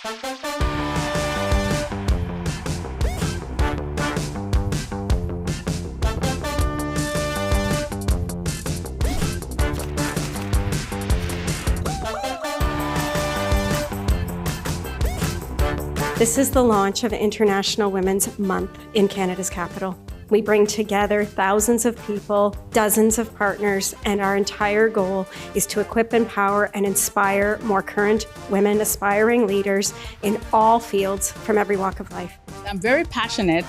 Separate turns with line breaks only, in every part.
This is the launch of International Women's Month in Canada's capital. We bring together thousands of people, dozens of partners, and our entire goal is to equip, empower, and inspire more current women aspiring leaders in all fields from every walk of life.
I'm very passionate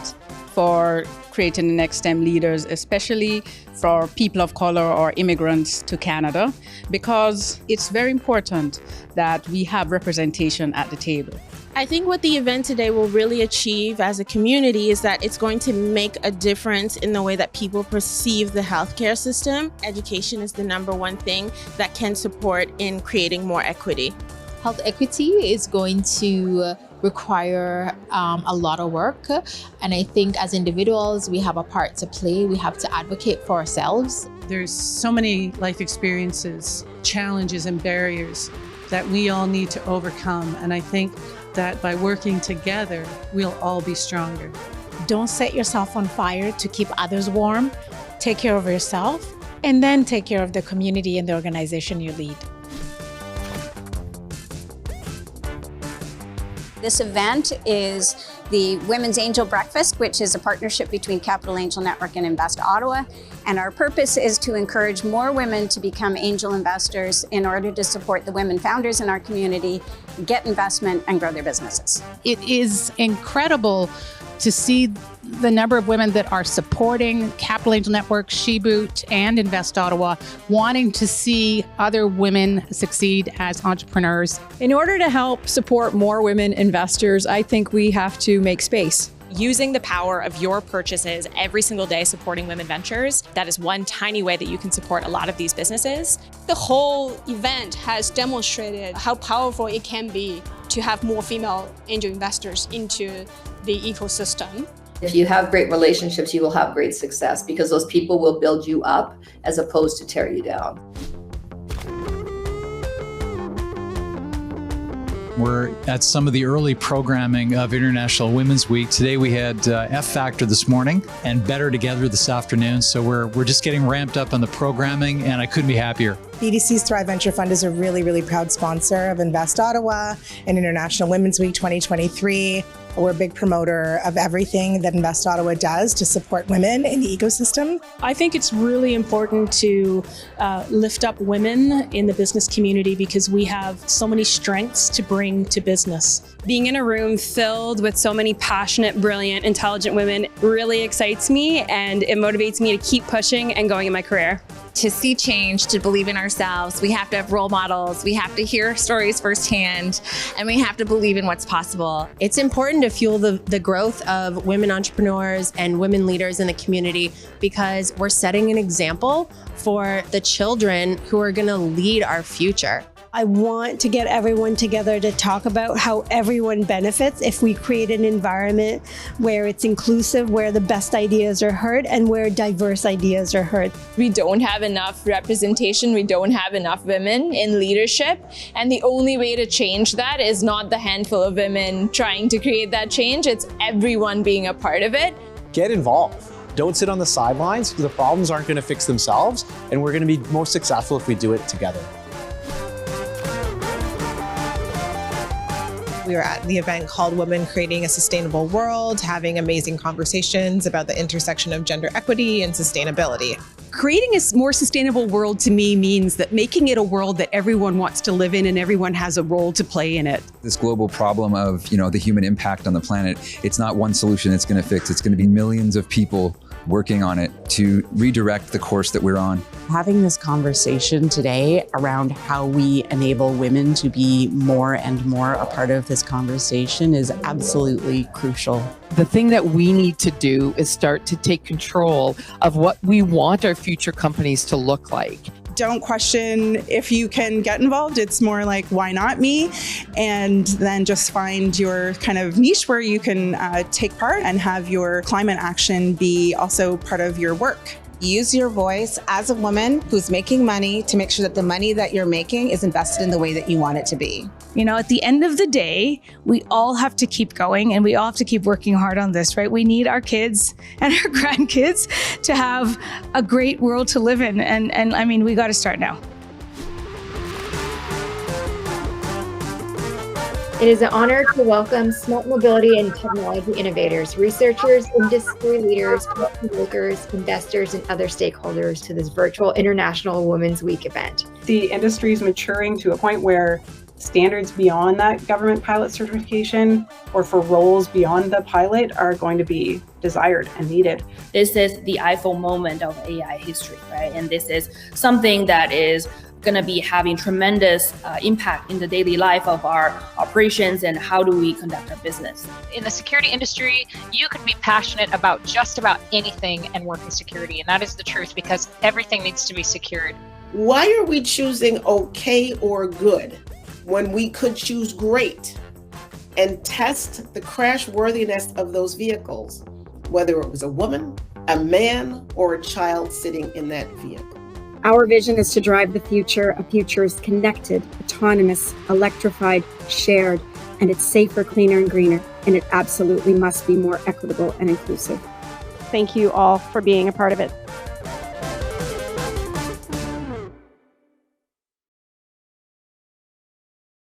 for creating the next STEM leaders, especially for people of color or immigrants to Canada, because it's very important that we have representation at the table.
I think what the event today will really achieve as a community is that it's going to make a difference in the way that people perceive the healthcare system. Education is the #1 thing that can support in creating more equity.
Health equity is going to require a lot of work. And I think as individuals, we have a part to play. We have to advocate for ourselves.
There's so many life experiences, challenges and barriers that we all need to overcome. And I think that by working together, we'll all be stronger.
Don't set yourself on fire to keep others warm. Take care of yourself and then take care of the community and the organization you lead.
This event is the Women's Angel Breakfast, which is a partnership between Capital Angel Network and Invest Ottawa. And our purpose is to encourage more women to become angel investors in order to support the women founders in our community, get investment, and grow their businesses.
It is incredible to see the number of women that are supporting Capital Angel Network, SheBoot, and Invest Ottawa, wanting to see other women succeed as entrepreneurs.
In order to help support more women investors, I think we have to make space.
Using the power of your purchases every single day supporting women ventures, that is one tiny way that you can support a lot of these businesses.
The whole event has demonstrated how powerful it can be to have more female angel investors into the ecosystem.
If you have great relationships, you will have great success because those people will build you up as opposed to tear you down.
We're at some of the early programming of International Women's Week. Today we had F Factor this morning and Better Together this afternoon. So we're just getting ramped up on the programming and I couldn't be happier.
BDC's Thrive Venture Fund is a really, really proud sponsor of Invest Ottawa and International Women's Week 2023. We're a big promoter of everything that Invest Ottawa does to support women in the ecosystem.
I think it's really important to lift up women in the business community because we have so many strengths to bring to business.
Being in a room filled with so many passionate, brilliant, intelligent women really excites me and it motivates me to keep pushing and going in my career.
To see change, to believe in ourselves, we have to have role models, we have to hear stories firsthand, and we have to believe in what's possible.
It's important to fuel the growth of women entrepreneurs and women leaders in the community because we're setting an example for the children who are going to lead our future.
I want to get everyone together to talk about how everyone benefits if we create an environment where it's inclusive, where the best ideas are heard, and where diverse ideas are heard.
We don't have enough representation, we don't have enough women in leadership, and the only way to change that is not the handful of women trying to create that change, it's everyone being a part of it.
Get involved. Don't sit on the sidelines. The problems aren't going to fix themselves, and we're going to be more successful if we do it together.
We were at the event called Women Creating a Sustainable World, having amazing conversations about the intersection of gender equity and sustainability.
Creating a more sustainable world to me means that making it a world that everyone wants to live in and everyone has a role to play in it.
This global problem of, the human impact on the planet, it's not one solution it's going to fix. It's going to be millions of people working on it to redirect the course that we're on.
Having this conversation today around how we enable women to be more and more a part of this conversation is absolutely crucial.
The thing that we need to do is start to take control of what we want our future companies to look like.
Don't question if you can get involved. It's more like, why not me? And then just find your kind of niche where you can take part and have your climate action be also part of your work.
Use your voice as a woman who's making money to make sure that the money that you're making is invested in the way that you want it to be.
You know, at the end of the day, we all have to keep going and we all have to keep working hard on this, right? We need our kids and our grandkids to have a great world to live in. And I mean, we got to start now.
It is an honor to welcome smart mobility and technology innovators, researchers, industry leaders, policymakers, investors, and other stakeholders to this virtual International Women's Week event.
The industry is maturing to a point where standards beyond that government pilot certification or for roles beyond the pilot are going to be desired and needed.
This is the iPhone moment of AI history, right? And this is something that is going to be having tremendous impact in the daily life of our operations and how do we conduct our business.
In the security industry, you can be passionate about just about anything and work in security. And that is the truth because everything needs to be secured.
Why are we choosing okay or good when we could choose great and test the crash worthiness of those vehicles, whether it was a woman, a man, or a child sitting in that vehicle?
Our vision is to drive the future. A future is connected, autonomous, electrified, shared, and it's safer, cleaner, and greener. And it absolutely must be more equitable and inclusive.
Thank you all for being a part of it.